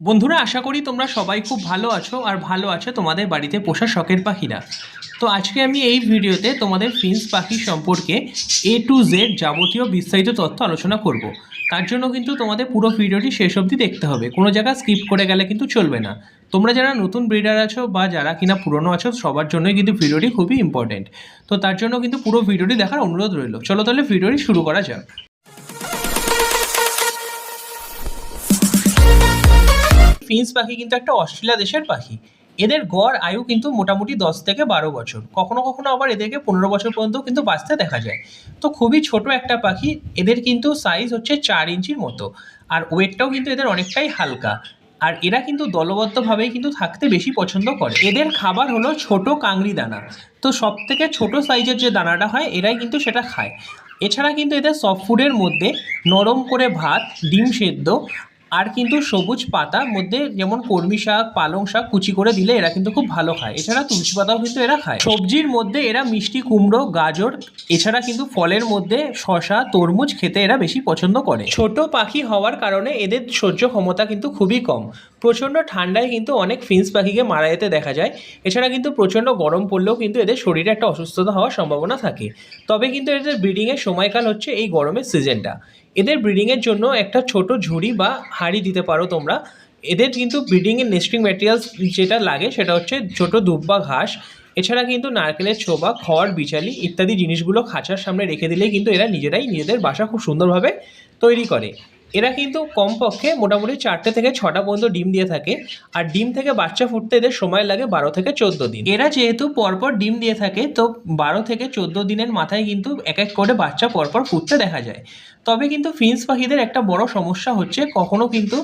বন্ধুরা, আশা করি তোমরা সবাই খুব ভালো আছো আর ভালো আছে তোমাদের বাড়িতে পোষা শখের পাখিরা। তো আজকে আমি এই ভিডিওতে তোমাদের ফিন্স পাখি সম্পর্কে A to Z যাবতীয় বিস্তারিত তথ্য আলোচনা করব। তার জন্য কিন্তু তোমাদের পুরো ভিডিওটি শেষ অবধি দেখতে হবে, কোনো জায়গা স্কিপ করে গেলে কিন্তু চলবে না। তোমরা যারা নতুন ব্রিডার আছো বা যারা কিনা পুরনো আছো সবার জন্যই কিন্তু ভিডিওটি খুবই ইম্পর্টেন্ট। তো তার জন্য কিন্তু পুরো ভিডিওটি দেখার অনুরোধ রইল। চলো তাহলে ভিডিওটি শুরু করা যাক। ফিন্স পাখি কিন্তু একটা অস্ট্রেলিয়া দেশের পাখি। এদের গড় আয়ু কিন্তু মোটামুটি 10 থেকে 12 বছর, কখনো কখনো আবার এদেরকে 15 বছর পর্যন্ত কিন্তু বাঁচতে দেখা যায়। তো খুবই ছোট একটা পাখি। এদের কিন্তু সাইজ হচ্ছে 4 ইঞ্চির মতো, আর ওয়েটটাও কিন্তু এদের অনেকটাই হালকা। আর এরা কিন্তু দলবদ্ধভাবেই কিন্তু থাকতে বেশি পছন্দ করে। এদের খাবার হলো ছোট কাংড়ি দানা। তো সব থেকে ছোট সাইজের যে দানাটা হয় এরাই কিন্তু সেটা খায়। এছাড়া কিন্তু এদের সফট ফুডের মধ্যে নরম করে ভাত, ডিম সেদ্ধ আর কিন্তু সবুজ পাতা মধ্যে যেমন কলমি শাক, পালং শাক কুচি করে দিলে এরা কিন্তু খুব ভালো খায়। এছাড়া তুলসী পাতাও কিন্তু এরা খায়। সবজির মধ্যে এরা মিষ্টি কুমড়ো, গাজর, এছাড়া কিন্তু ফলের মধ্যে শসা, তরমুজ খেতে এরা বেশি পছন্দ করে। ছোট পাখি হওয়ার কারণে এদের সহ্য ক্ষমতা কিন্তু খুবই কম। প্রচণ্ড ঠান্ডায় কিন্তু অনেক ফিন্স পাখিকে মারা যেতে দেখা যায়। এছাড়া কিন্তু প্রচণ্ড গরম পড়লেও কিন্তু এদের শরীরে একটা অসুস্থতা হওয়ার সম্ভাবনা থাকে। তবে কিন্তু এদের ব্রিডিংয়ের সময়কাল হচ্ছে এই গরমের সিজনটা। এদের ব্রিডিংয়ের জন্য একটা ছোট ঝুড়ি বা হাঁড়ি দিতে পারো তোমরা। এদের কিন্তু ব্রিডিংয়ের নেস্টিং ম্যাটেরিয়ালস যেটা লাগে সেটা হচ্ছে ছোট দুব বা ঘাস, এছাড়া কিন্তু নারকেলের ছোবা, খড়, বিচালি ইত্যাদি জিনিসগুলো খাঁচার সামনে রেখে দিলেই কিন্তু এরা নিজেরাই নিজেদের বাসা খুব সুন্দরভাবে তৈরি করে। এরা কিন্তু কমপক্ষে মোটামুটি 4টে থেকে 6টা পর্যন্ত ডিম দিয়ে থাকে। আর ডিম থেকে বাচ্চা ফুটতে এদের সময় লাগে 12 থেকে 14 দিন। এরা যেহেতু পরপর ডিম দিয়ে থাকে, তো 12 থেকে 14 দিনের মাথায় কিন্তু এক এক করে বাচ্চা পরপর ফুটতে দেখা যায়। তবে কিন্তু ফিন্স পাখিদের একটা বড় সমস্যা হচ্ছে কখনো কিন্তু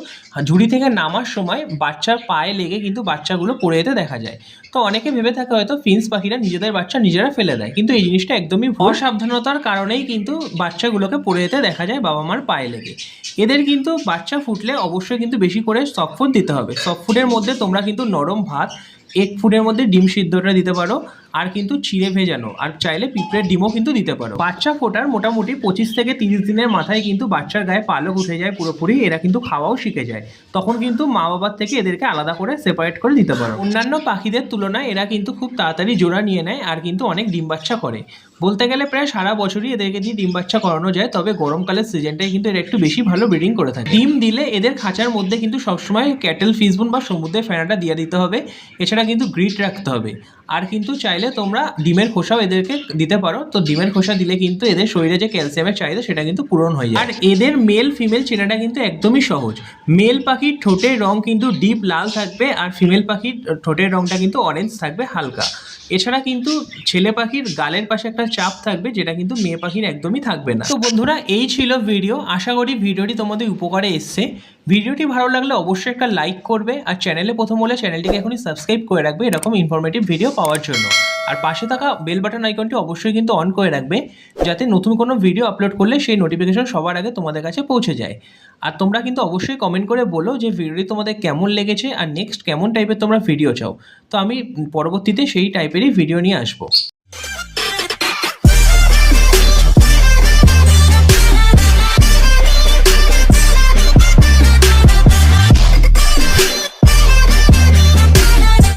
ঝুড়ি থেকে নামার সময় বাচ্চার পায়ে লেগে কিন্তু বাচ্চাগুলো পড়ে যেতে দেখা যায়। তো অনেকে ভেবে থাকে হয়তো ফিন্স পাখিরা নিজেদের বাচ্চা নিজেরা ফেলে দেয়, কিন্তু এই জিনিসটা একদমই ভুল। অসাবধানতার কারণেই কিন্তু বাচ্চাগুলোকে পড়ে যেতে দেখা যায় বাবা মার পায়ে লেগে। এদের কিন্তু বাচ্চা ফুটলে অবশ্যই কিন্তু বেশি করে সফট ফুড দিতে হবে। সফট ফুডের মধ্যে তোমরা কিন্তু নরম ভাত, এগ ফুডের মধ্যে ডিম সিদ্ধটা দিতে পারো, আর কিন্তু চিড়ে ভেজানো, আর চাইলে পিঁপড়ের ডিমও কিন্তু দিতে পারো। বাচ্চা ফোটার মোটামুটি 25 থেকে 30 দিনের মাথায় কিন্তু বাচ্চার গায়ে পালক উঠে যায় পুরোপুরি, এরা কিন্তু খাওয়াও শিখে যায়। তখন কিন্তু মা বাবার থেকে এদেরকে আলাদা করে সেপারেট করে দিতে পারো। অন্যান্য পাখিদের তুলনায় এরা কিন্তু খুব তাড়াতাড়ি জোড়া নিয়ে নেয় আর কিন্তু অনেক ডিম বাচ্চা করে। বলতে গেলে প্রায় সারা বছরই এদেরকে দিয়ে ডিম বাচ্চা করানো যায়, তবে গরমকালের সিজনটাই কিন্তু এরা একটু বেশি ভালো ব্রিডিং করে থাকে। ডিম দিলে এদের খাঁচার মধ্যে কিন্তু সবসময় ক্যাটেল ফিশবোন বা সমুদ্রের ফেনাটা দিয়ে দিতে হবে। এছাড়া কিন্তু গ্রিট রাখতে হবে। আর কিন্তু চাইলে তোমরা ডিমের খোসাও এদেরকে দিতে পারো। তো ডিমের খোসা দিলে কিন্তু এদের শরীরে যে ক্যালসিয়ামের চাহিদা সেটা কিন্তু পূরণ হয়ে যায়। আর এদের মেল ফিমেল চেনাটা কিন্তু একদমই সহজ। মেল পাখির ঠোঁটের রং কিন্তু ডিপ লাল থাকবে, আর ফিমেল পাখির ঠোঁটের রংটা কিন্তু অরেঞ্জ থাকবে হালকা। এছাড়া কিন্তু ছেলে পাখির গালের পাশে একটা চাপ থাকবে, যেটা কিন্তু মেয়ে পাখির একদমই থাকবে না। তো বন্ধুরা, এই ছিল ভিডিও। আশা করি ভিডিওটি তোমাদের উপকারে এসছে। ভিডিওটি ভালো লাগলে অবশ্যই একটা লাইক করবে, আর চ্যানেলে প্রথম হলে চ্যানেলটিকে এখনই সাবস্ক্রাইব করে রাখবে এরকম ইনফরমেটিভ ভিডিও পাওয়ার জন্য। আর পাশে থাকা বেল বাটন আইকনটি অবশ্যই কিন্তু অন করে রাখবে, যাতে নতুন কোনো ভিডিও আপলোড করলে সেই নোটিফিকেশন সবার আগে তোমাদের কাছে পৌঁছে যায়। আর তোমরা কিন্তু অবশ্যই কমেন্ট করে বলো যে ভিডিওটি তোমাদের কেমন লেগেছে আর নেক্সট কেমন টাইপের তোমরা ভিডিও চাও। তো আমি পরবর্তীতে সেই টাইপেরই ভিডিও নিয়ে আসবো।